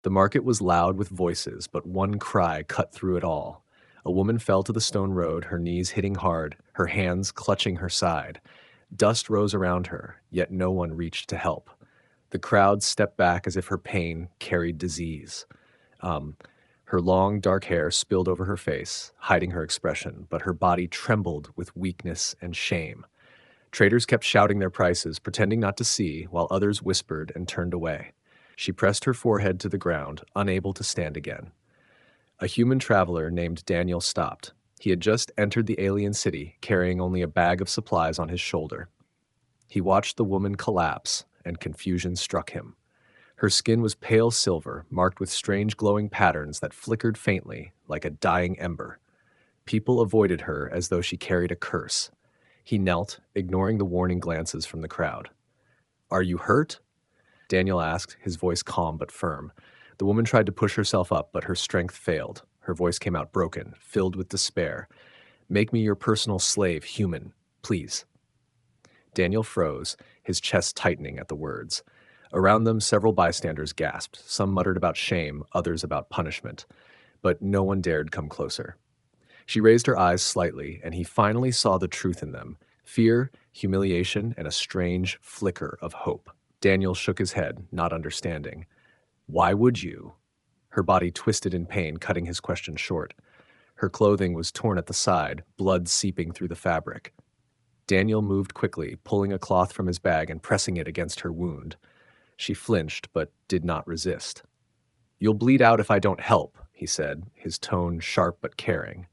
The market was loud with voices, but one cry cut through it all. A woman fell to the stone road, her knees hitting hard, her hands clutching her side. Dust rose around her, yet no one reached to help. The crowd stepped back as if her pain carried disease. Um, Her long, dark hair spilled over her face, hiding her expression, but her body trembled with weakness and shame. Traders kept shouting their prices, pretending not to see, while others whispered and turned away. She pressed her forehead to the ground, unable to stand again. A human traveler named Daniel stopped. He had just entered the alien city, carrying only a bag of supplies on his shoulder. He watched the woman collapse, and confusion struck him. Her skin was pale silver, marked with strange glowing patterns that flickered faintly, like a dying ember. People avoided her as though she carried a curse. He knelt, ignoring the warning glances from the crowd. "Are you hurt?" Daniel asked, his voice calm but firm. The woman tried to push herself up, but her strength failed. Her voice came out broken, filled with despair. "Make me your personal slave, human, please." Daniel froze, his chest tightening at the words. Around them, several bystanders gasped. Some muttered about shame, others about punishment. But no one dared come closer. She raised her eyes slightly, and he finally saw the truth in them: fear, humiliation, and a strange flicker of hope. Daniel shook his head, not understanding. "Why would you?" Her body twisted in pain, cutting his question short. Her clothing was torn at the side, blood seeping through the fabric. Daniel moved quickly, pulling a cloth from his bag and pressing it against her wound. She flinched, but did not resist. "You'll bleed out if I don't help," he said, his tone sharp but caring.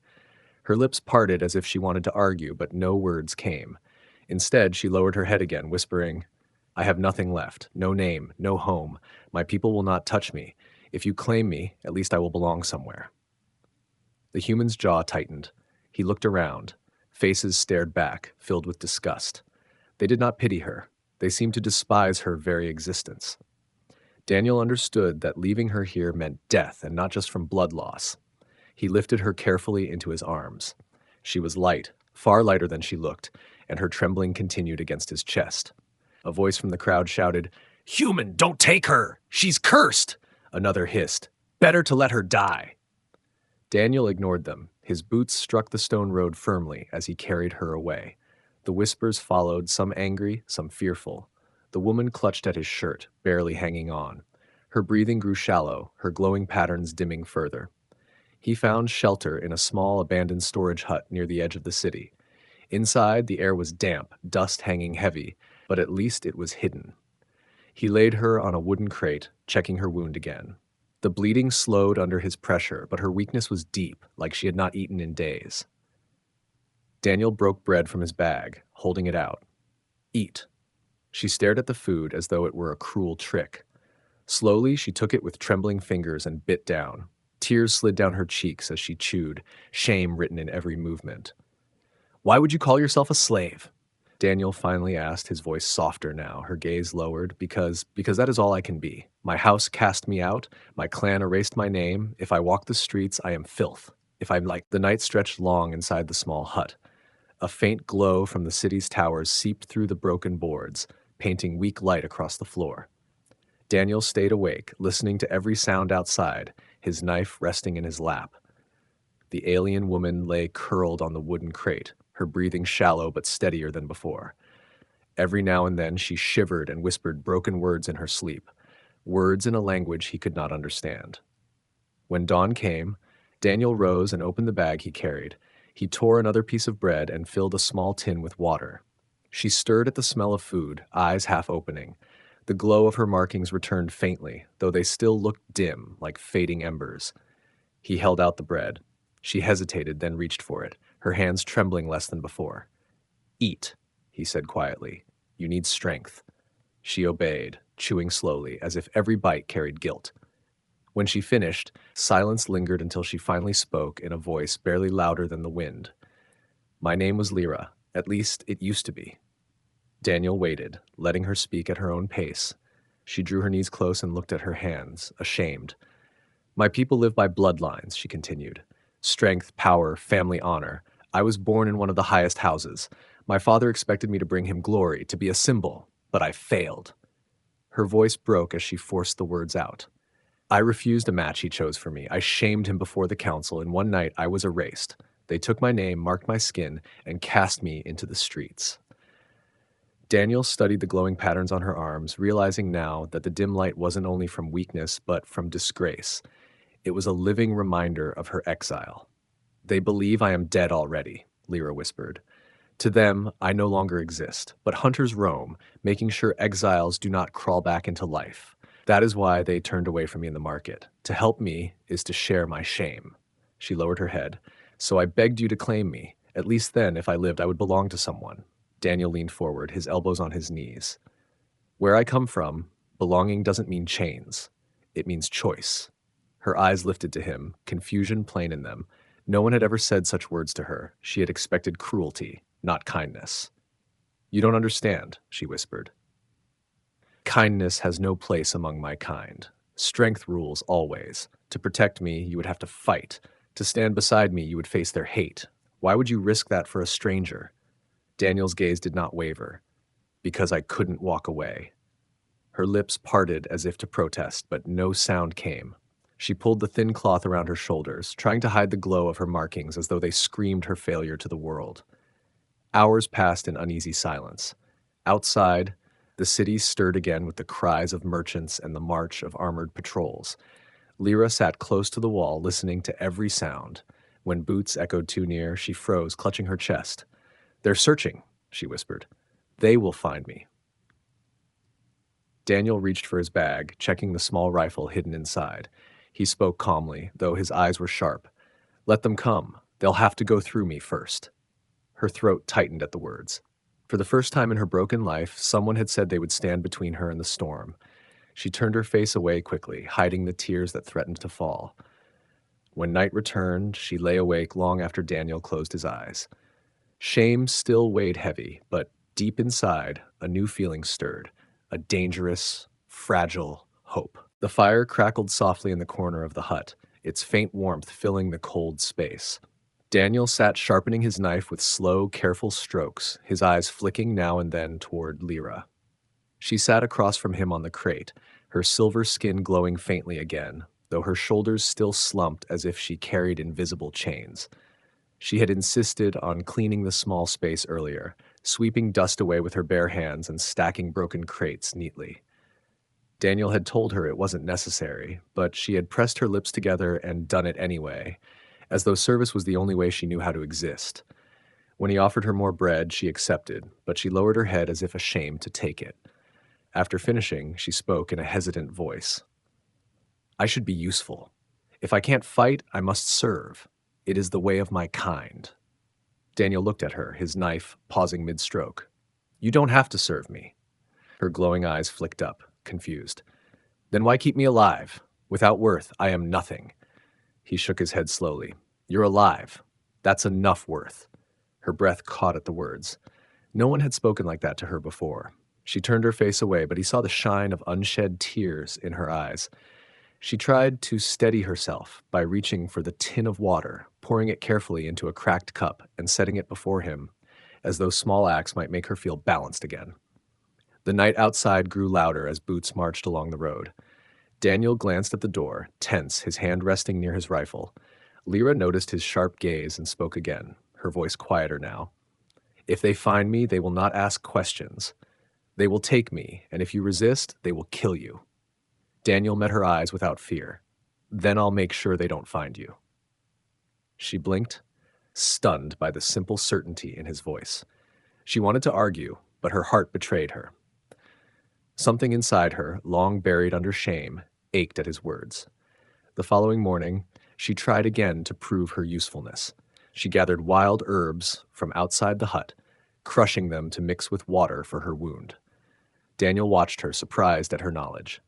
Her lips parted as if she wanted to argue, but no words came. Instead, she lowered her head again, whispering, "I have nothing left, no name, no home. My people will not touch me. If you claim me, at least I will belong somewhere." The human's jaw tightened. He looked around. Faces stared back, filled with disgust. They did not pity her. They seemed to despise her very existence. Daniel understood that leaving her here meant death, and not just from blood loss. He lifted her carefully into his arms. She was light, far lighter than she looked, and her trembling continued against his chest. A voice from the crowd shouted, "Human, don't take her! She's cursed!" Another hissed, "Better to let her die!" Daniel ignored them. His boots struck the stone road firmly as he carried her away. The whispers followed, some angry, some fearful. The woman clutched at his shirt, barely hanging on. Her breathing grew shallow, her glowing patterns dimming further. He found shelter in a small abandoned storage hut near the edge of the city. Inside, the air was damp, dust hanging heavy, but at least it was hidden. He laid her on a wooden crate, checking her wound again. The bleeding slowed under his pressure, but her weakness was deep, like she had not eaten in days. Daniel broke bread from his bag, holding it out. "Eat." She stared at the food as though it were a cruel trick. Slowly, she took it with trembling fingers and bit down. Tears slid down her cheeks as she chewed, shame written in every movement. "Why would you call yourself a slave?" Daniel finally asked, his voice softer now, her gaze lowered. Because that is all I can be. My house cast me out, my clan erased my name. If I walk the streets, I am filth. If I'm like..." The night stretched long inside the small hut. A faint glow from the city's towers seeped through the broken boards, painting weak light across the floor. Daniel stayed awake, listening to every sound outside, his knife resting in his lap. The alien woman lay curled on the wooden crate, her breathing shallow but steadier than before. Every now and then she shivered and whispered broken words in her sleep, words in a language he could not understand. When dawn came, Daniel rose and opened the bag he carried. He tore another piece of bread and filled a small tin with water. She stirred at the smell of food, eyes half opening. The glow of her markings returned faintly, though they still looked dim, like fading embers. He held out the bread. She hesitated, then reached for it, her hands trembling less than before. "Eat," he said quietly. "You need strength." She obeyed, chewing slowly, as if every bite carried guilt. When she finished, silence lingered until she finally spoke in a voice barely louder than the wind. "My name was Lyra. At least it used to be." Daniel waited, letting her speak at her own pace. She drew her knees close and looked at her hands, ashamed. "My people live by bloodlines," she continued. "Strength, power, family honor. I was born in one of the highest houses. My father expected me to bring him glory, to be a symbol, but I failed." Her voice broke as she forced the words out. I refused a match he chose for me. I shamed him before the council, and one night I was erased. They took my name, marked my skin, and cast me into the streets. Daniel studied the glowing patterns on her arms, realizing now that the dim light wasn't only from weakness, but from disgrace. It was a living reminder of her exile. They believe I am dead already, Lyra whispered. To them, I no longer exist, but hunters roam, making sure exiles do not crawl back into life. That is why they turned away from me in the market. To help me is to share my shame. She lowered her head. So I begged you to claim me. At least then, if I lived, I would belong to someone. Daniel leaned forward, his elbows on his knees. Where I come from, belonging doesn't mean chains. It means choice. Her eyes lifted to him, confusion plain in them. No one had ever said such words to her. She had expected cruelty, not kindness. You don't understand, she whispered. Kindness has no place among my kind. Strength rules always. To protect me, you would have to fight. To stand beside me, you would face their hate. Why would you risk that for a stranger? Daniel's gaze did not waver. Because I couldn't walk away. Her lips parted as if to protest, but no sound came. She pulled the thin cloth around her shoulders, trying to hide the glow of her markings as though they screamed her failure to the world. Hours passed in uneasy silence. Outside, the city stirred again with the cries of merchants and the march of armored patrols. Lyra sat close to the wall, listening to every sound. When boots echoed too near, she froze, clutching her chest. They're searching, she whispered. They will find me. Daniel reached for his bag, checking the small rifle hidden inside. He spoke calmly, though his eyes were sharp. Let them come. They'll have to go through me first. Her throat tightened at the words. For the first time in her broken life, someone had said they would stand between her and the storm. She turned her face away quickly, hiding the tears that threatened to fall. When night returned, she lay awake long after Daniel closed his eyes. Shame still weighed heavy, but deep inside, a new feeling stirred, a dangerous, fragile hope. The fire crackled softly in the corner of the hut, its faint warmth filling the cold space. Daniel sat sharpening his knife with slow, careful strokes, his eyes flicking now and then toward Lyra. She sat across from him on the crate, her silver skin glowing faintly again, though her shoulders still slumped as if she carried invisible chains. She had insisted on cleaning the small space earlier, sweeping dust away with her bare hands and stacking broken crates neatly. Daniel had told her it wasn't necessary, but she had pressed her lips together and done it anyway, as though service was the only way she knew how to exist. When he offered her more bread, she accepted, but she lowered her head as if ashamed to take it. After finishing, she spoke in a hesitant voice. I should be useful. If I can't fight, I must serve. It is the way of my kind. Daniel looked at her, his knife pausing mid-stroke. You don't have to serve me. Her glowing eyes flicked up, confused. Then why keep me alive? Without worth, I am nothing. He shook his head slowly. You're alive. That's enough worth. Her breath caught at the words. No one had spoken like that to her before. She turned her face away, but he saw the shine of unshed tears in her eyes. She tried to steady herself by reaching for the tin of water, pouring it carefully into a cracked cup and setting it before him, as though small acts might make her feel balanced again. The night outside grew louder as boots marched along the road. Daniel glanced at the door, tense, his hand resting near his rifle. Lyra noticed his sharp gaze and spoke again, her voice quieter now. If they find me, they will not ask questions. They will take me, and if you resist, they will kill you. Daniel met her eyes without fear. Then I'll make sure they don't find you. She blinked, stunned by the simple certainty in his voice. She wanted to argue, but her heart betrayed her. Something inside her, long buried under shame, ached at his words. The following morning, she tried again to prove her usefulness. She gathered wild herbs from outside the hut, crushing them to mix with water for her wound. Daniel watched her, surprised at her knowledge.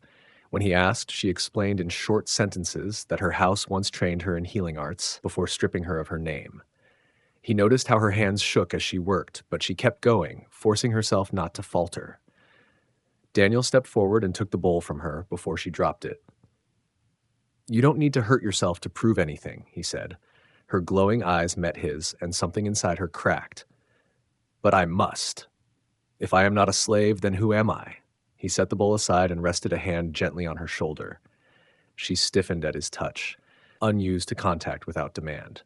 When he asked, she explained in short sentences that her house once trained her in healing arts before stripping her of her name. He noticed how her hands shook as she worked, but she kept going, forcing herself not to falter. Daniel stepped forward and took the bowl from her before she dropped it. You don't need to hurt yourself to prove anything, he said. Her glowing eyes met his, and something inside her cracked. But I must. If I am not a slave, then who am I? He set the bowl aside and rested a hand gently on her shoulder. She stiffened at his touch, unused to contact without demand.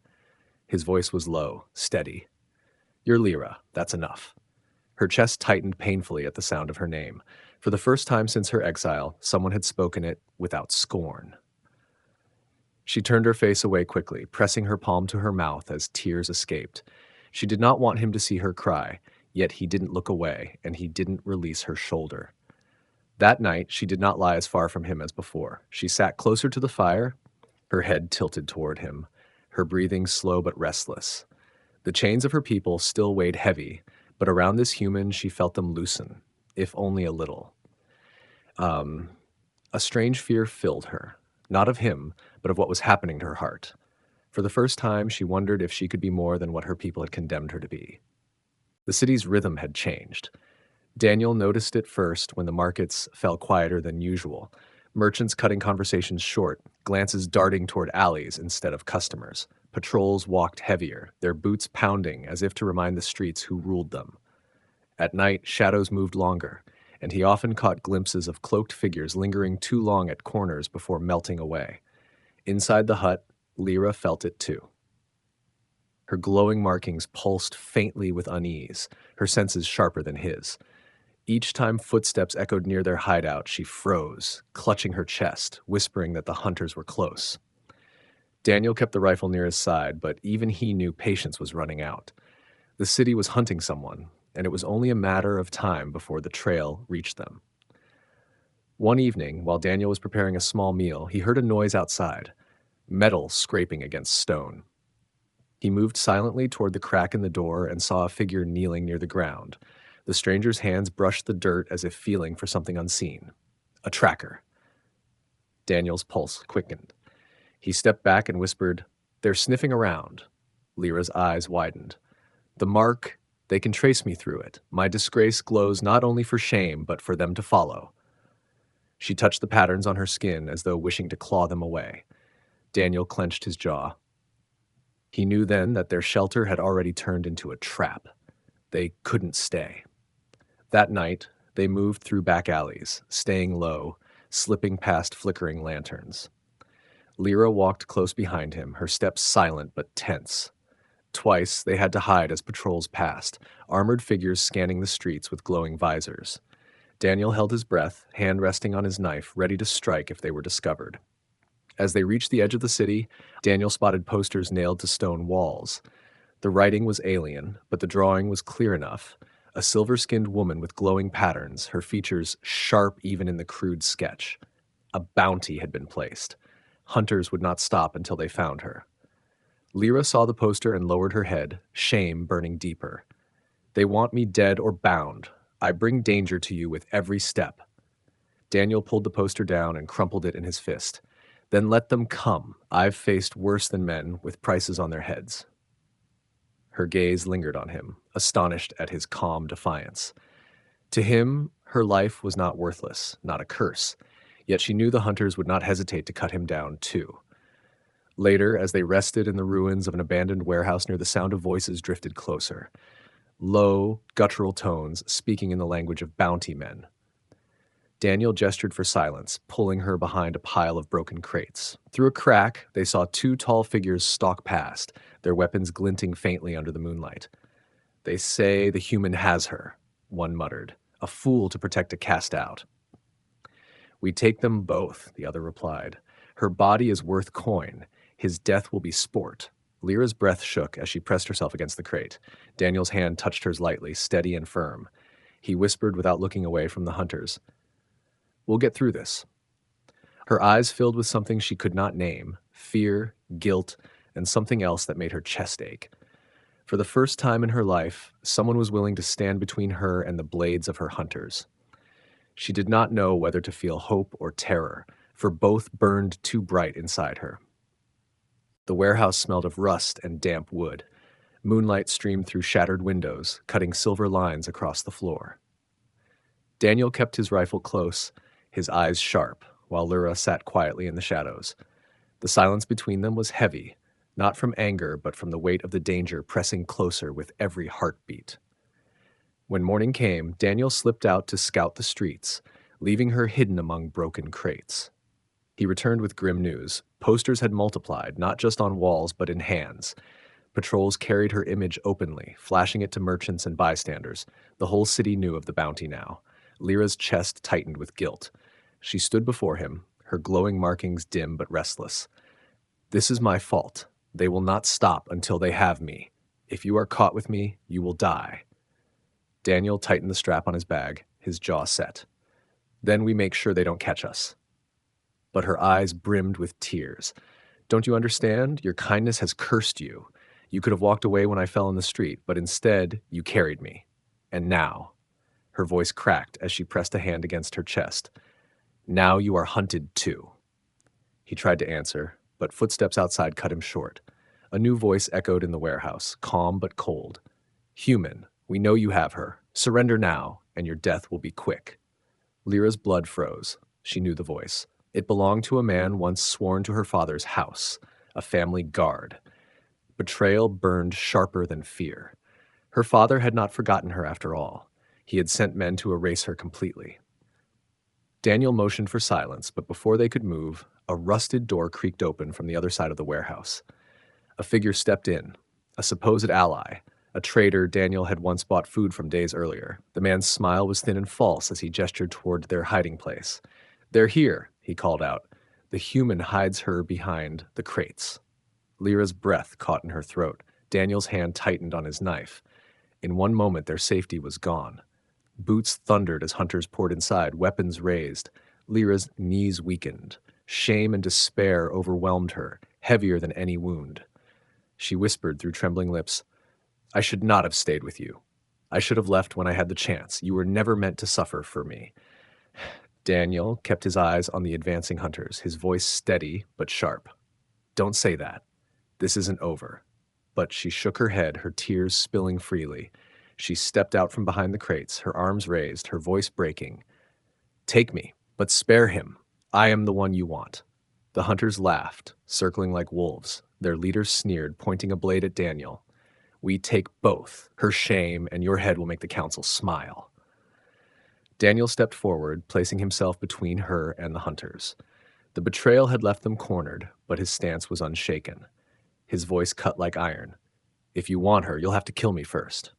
His voice was low, steady. "You're Lyra, that's enough." Her chest tightened painfully at the sound of her name. For the first time since her exile, someone had spoken it without scorn. She turned her face away quickly, pressing her palm to her mouth as tears escaped. She did not want him to see her cry, yet he didn't look away, and he didn't release her shoulder. That night, she did not lie as far from him as before. She sat closer to the fire, her head tilted toward him, her breathing slow but restless. The chains of her people still weighed heavy, but around this human she felt them loosen, if only a little. A strange fear filled her, not of him, but of what was happening to her heart. For the first time, she wondered if she could be more than what her people had condemned her to be. The city's rhythm had changed. Daniel noticed it first when the markets fell quieter than usual, merchants cutting conversations short, glances darting toward alleys instead of customers. Patrols walked heavier, their boots pounding as if to remind the streets who ruled them. At night, shadows moved longer, and he often caught glimpses of cloaked figures lingering too long at corners before melting away. Inside the hut, Lyra felt it too. Her glowing markings pulsed faintly with unease, her senses sharper than his. Each time footsteps echoed near their hideout, she froze, clutching her chest, whispering that the hunters were close. Daniel kept the rifle near his side, but even he knew patience was running out. The city was hunting someone, and it was only a matter of time before the trail reached them. One evening, while Daniel was preparing a small meal, he heard a noise outside, metal scraping against stone. He moved silently toward the crack in the door and saw a figure kneeling near the ground. The stranger's hands brushed the dirt as if feeling for something unseen. A tracker. Daniel's pulse quickened. He stepped back and whispered, "They're sniffing around." Lyra's eyes widened. "The mark, they can trace me through it. My disgrace glows not only for shame, but for them to follow." She touched the patterns on her skin as though wishing to claw them away. Daniel clenched his jaw. He knew then that their shelter had already turned into a trap. They couldn't stay. That night, they moved through back alleys, staying low, slipping past flickering lanterns. Lyra walked close behind him, her steps silent but tense. Twice, they had to hide as patrols passed, armored figures scanning the streets with glowing visors. Daniel held his breath, hand resting on his knife, ready to strike if they were discovered. As they reached the edge of the city, Daniel spotted posters nailed to stone walls. The writing was alien, but the drawing was clear enough. A silver-skinned woman with glowing patterns, her features sharp even in the crude sketch. A bounty had been placed. Hunters would not stop until they found her. Lyra saw the poster and lowered her head, shame burning deeper. "They want me dead or bound. I bring danger to you with every step." Daniel pulled the poster down and crumpled it in his fist. "Then let them come. I've faced worse than men with prices on their heads." Her gaze lingered on him, astonished at his calm defiance. To him, her life was not worthless, not a curse, yet she knew the hunters would not hesitate to cut him down too. Later, as they rested in the ruins of an abandoned warehouse near the sound of voices drifted closer. Low, guttural tones speaking in the language of bounty men. Daniel gestured for silence, pulling her behind a pile of broken crates. Through a crack, they saw two tall figures stalk past, their weapons glinting faintly under the moonlight. "They say the human has her," one muttered. "A fool to protect a cast out." "We take them both," the other replied. "Her body is worth coin. His death will be sport." Lyra's breath shook as she pressed herself against the crate. Daniel's hand touched hers lightly, steady and firm. He whispered without looking away from the hunters, "We'll get through this." Her eyes filled with something she could not name, fear, guilt, and something else that made her chest ache. For the first time in her life, someone was willing to stand between her and the blades of her hunters. She did not know whether to feel hope or terror, for both burned too bright inside her. The warehouse smelled of rust and damp wood. Moonlight streamed through shattered windows, cutting silver lines across the floor. Daniel kept his rifle close, his eyes sharp, while Lyra sat quietly in the shadows. The silence between them was heavy, not from anger, but from the weight of the danger pressing closer with every heartbeat. When morning came, Daniel slipped out to scout the streets, leaving her hidden among broken crates. He returned with grim news. Posters had multiplied, not just on walls, but in hands. Patrols carried her image openly, flashing it to merchants and bystanders. The whole city knew of the bounty now. Lyra's chest tightened with guilt. She stood before him, her glowing markings dim but restless. "This is my fault. They will not stop until they have me. If you are caught with me, you will die." Daniel tightened the strap on his bag, his jaw set. "Then we make sure they don't catch us." But her eyes brimmed with tears. "Don't you understand? Your kindness has cursed you. You could have walked away when I fell in the street, but instead, you carried me. And now," her voice cracked as she pressed a hand against her chest, "now you are hunted too." He tried to answer, but footsteps outside cut him short. A new voice echoed in the warehouse, calm but cold. "Human, we know you have her. Surrender now, and your death will be quick." Lyra's blood froze. She knew the voice. It belonged to a man once sworn to her father's house, a family guard. Betrayal burned sharper than fear. Her father had not forgotten her after all. He had sent men to erase her completely. Daniel motioned for silence, but before they could move, a rusted door creaked open from the other side of the warehouse. A figure stepped in, a supposed ally, a trader Daniel had once bought food from days earlier. The man's smile was thin and false as he gestured toward their hiding place. "They're here," he called out. "The human hides her behind the crates." Lyra's breath caught in her throat. Daniel's hand tightened on his knife. In one moment, their safety was gone. Boots thundered as hunters poured inside, weapons raised. Lyra's knees weakened. Shame and despair overwhelmed her, heavier than any wound. She whispered through trembling lips, "I should not have stayed with you. I should have left when I had the chance. You were never meant to suffer for me." Daniel kept his eyes on the advancing hunters, his voice steady but sharp. "Don't say that. This isn't over." But she shook her head, her tears spilling freely. She stepped out from behind the crates, her arms raised, her voice breaking. "Take me, but spare him. I am the one you want." The hunters laughed, circling like wolves. Their leader sneered, pointing a blade at Daniel. "We take both. Her shame and your head will make the council smile." Daniel stepped forward, placing himself between her and the hunters. The betrayal had left them cornered, but his stance was unshaken. His voice cut like iron. "If you want her, you'll have to kill me first."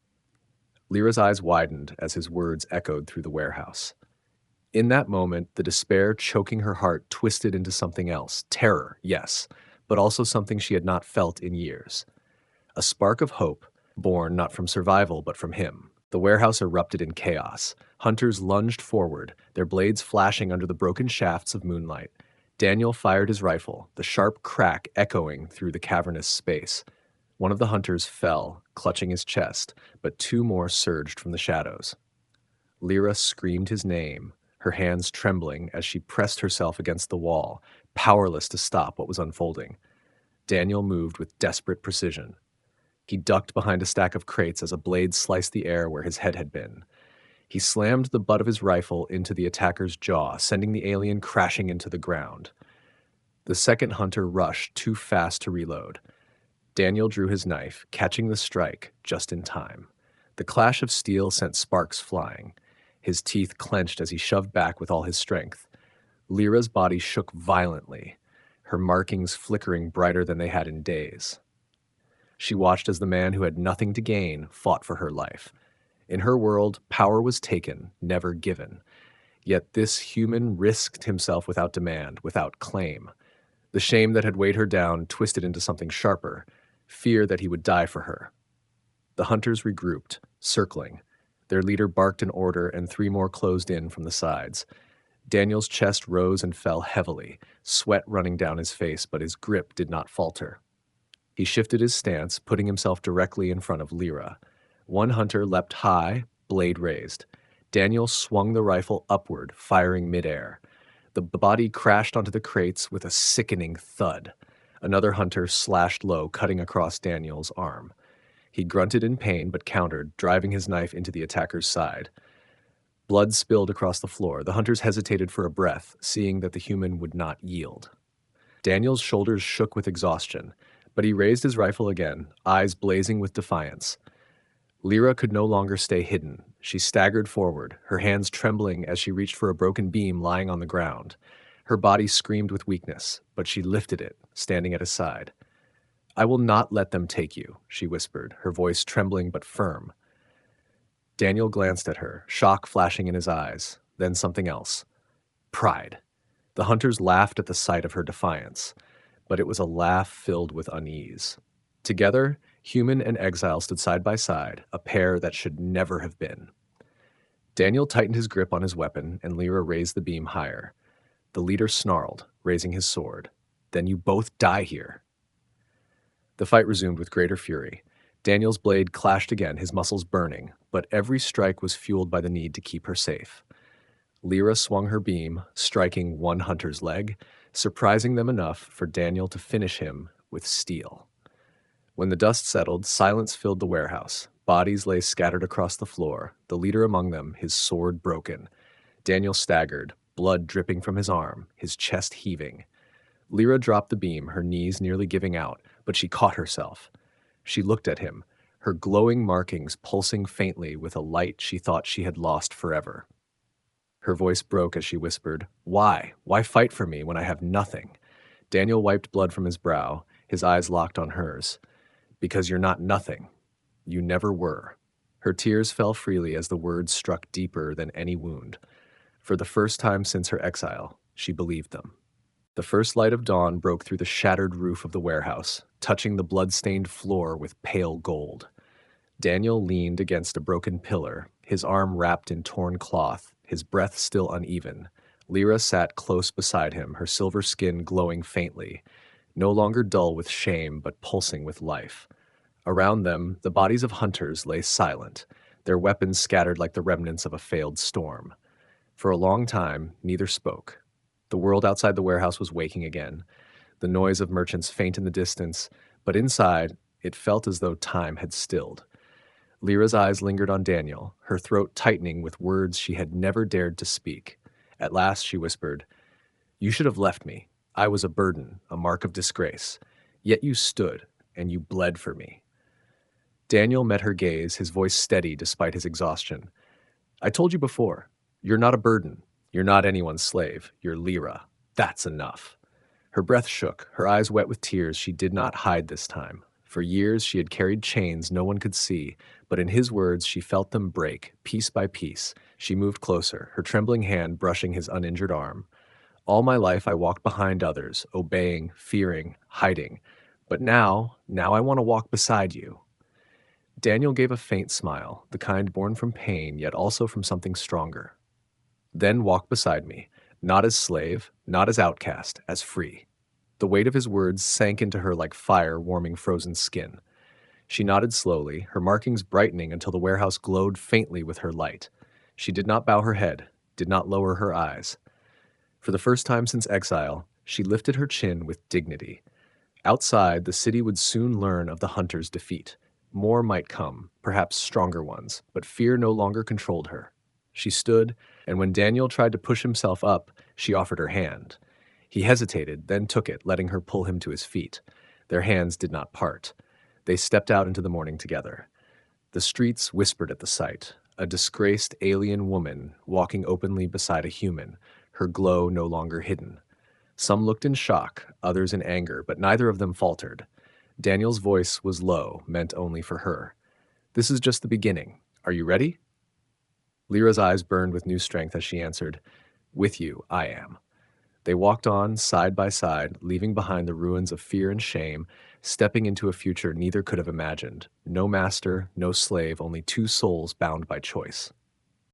Lyra's eyes widened as his words echoed through the warehouse. In that moment, the despair choking her heart twisted into something else. Terror, yes, but also something she had not felt in years. A spark of hope, born not from survival but from him. The warehouse erupted in chaos. Hunters lunged forward, their blades flashing under the broken shafts of moonlight. Daniel fired his rifle, the sharp crack echoing through the cavernous space. One of the hunters fell, clutching his chest, but two more surged from the shadows. Lyra screamed his name, her hands trembling as she pressed herself against the wall, powerless to stop what was unfolding. Daniel moved with desperate precision. He ducked behind a stack of crates as a blade sliced the air where his head had been. He slammed the butt of his rifle into the attacker's jaw, sending the alien crashing into the ground. The second hunter rushed too fast to reload. Daniel drew his knife, catching the strike just in time. The clash of steel sent sparks flying. His teeth clenched as he shoved back with all his strength. Lyra's body shook violently, her markings flickering brighter than they had in days. She watched as the man who had nothing to gain fought for her life. In her world, power was taken, never given. Yet this human risked himself without demand, without claim. The shame that had weighed her down twisted into something sharper, fear that he would die for her. The hunters regrouped, circling. Their leader barked an order, and three more closed in from the sides. Daniel's chest rose and fell heavily, sweat running down his face, but his grip did not falter. He shifted his stance, putting himself directly in front of Lyra. One hunter leapt high, blade raised. Daniel swung the rifle upward, firing midair. The body crashed onto the crates with a sickening thud. Another hunter slashed low, cutting across Daniel's arm. He grunted in pain but countered, driving his knife into the attacker's side. Blood spilled across the floor. The hunters hesitated for a breath, seeing that the human would not yield. Daniel's shoulders shook with exhaustion, but he raised his rifle again, eyes blazing with defiance. Lyra could no longer stay hidden. She staggered forward, her hands trembling as she reached for a broken beam lying on the ground. Her body screamed with weakness, but she lifted it, standing at his side. "I will not let them take you," she whispered, her voice trembling but firm. Daniel glanced at her, shock flashing in his eyes, then something else. Pride. The hunters laughed at the sight of her defiance, but it was a laugh filled with unease. Together, human and exile stood side by side, a pair that should never have been. Daniel tightened his grip on his weapon, and Lyra raised the beam higher. The leader snarled, raising his sword. "Then you both die here." The fight resumed with greater fury. Daniel's blade clashed again, his muscles burning, but every strike was fueled by the need to keep her safe. Lyra swung her beam, striking one hunter's leg, surprising them enough for Daniel to finish him with steel. When the dust settled, silence filled the warehouse. Bodies lay scattered across the floor, the leader among them, his sword broken. Daniel staggered, blood dripping from his arm, his chest heaving. Lyra dropped the beam, her knees nearly giving out, but she caught herself. She looked at him, her glowing markings pulsing faintly with a light she thought she had lost forever. Her voice broke as she whispered, "Why? Why fight for me when I have nothing?" Daniel wiped blood from his brow, his eyes locked on hers. "Because you're not nothing. You never were." Her tears fell freely as the words struck deeper than any wound. For the first time since her exile, she believed them. The first light of dawn broke through the shattered roof of the warehouse, touching the blood-stained floor with pale gold. Daniel leaned against a broken pillar, his arm wrapped in torn cloth, his breath still uneven. Lyra sat close beside him, her silver skin glowing faintly, no longer dull with shame but pulsing with life. Around them, the bodies of hunters lay silent, their weapons scattered like the remnants of a failed storm. For a long time, neither spoke. The world outside the warehouse was waking again, the noise of merchants faint in the distance, but inside, it felt as though time had stilled. Lyra's eyes lingered on Daniel, her throat tightening with words she had never dared to speak. At last she whispered, "You should have left me. I was a burden, a mark of disgrace. Yet you stood, and you bled for me." Daniel met her gaze, his voice steady despite his exhaustion. "I told you before, you're not a burden. You're not anyone's slave. You're Lyra. That's enough." Her breath shook, her eyes wet with tears she did not hide this time. For years she had carried chains no one could see, but in his words she felt them break, piece by piece. She moved closer, her trembling hand brushing his uninjured arm. "All my life I walked behind others, obeying, fearing, hiding. But now I want to walk beside you." Daniel gave a faint smile, the kind born from pain, yet also from something stronger. "Then walk beside me, not as slave, not as outcast, as free." The weight of his words sank into her like fire warming frozen skin. She nodded slowly, her markings brightening until the warehouse glowed faintly with her light. She did not bow her head, did not lower her eyes. For the first time since exile, she lifted her chin with dignity. Outside, the city would soon learn of the hunter's defeat. More might come, perhaps stronger ones, but fear no longer controlled her. She stood, and when Daniel tried to push himself up, she offered her hand. He hesitated, then took it, letting her pull him to his feet. Their hands did not part. They stepped out into the morning together. The streets whispered at the sight. A disgraced alien woman walking openly beside a human, her glow no longer hidden. Some looked in shock, others in anger, but neither of them faltered. Daniel's voice was low, meant only for her. "This is just the beginning. Are you ready?" Lyra's eyes burned with new strength as she answered, "With you, I am." They walked on, side by side, leaving behind the ruins of fear and shame, stepping into a future neither could have imagined. No master, no slave, only two souls bound by choice.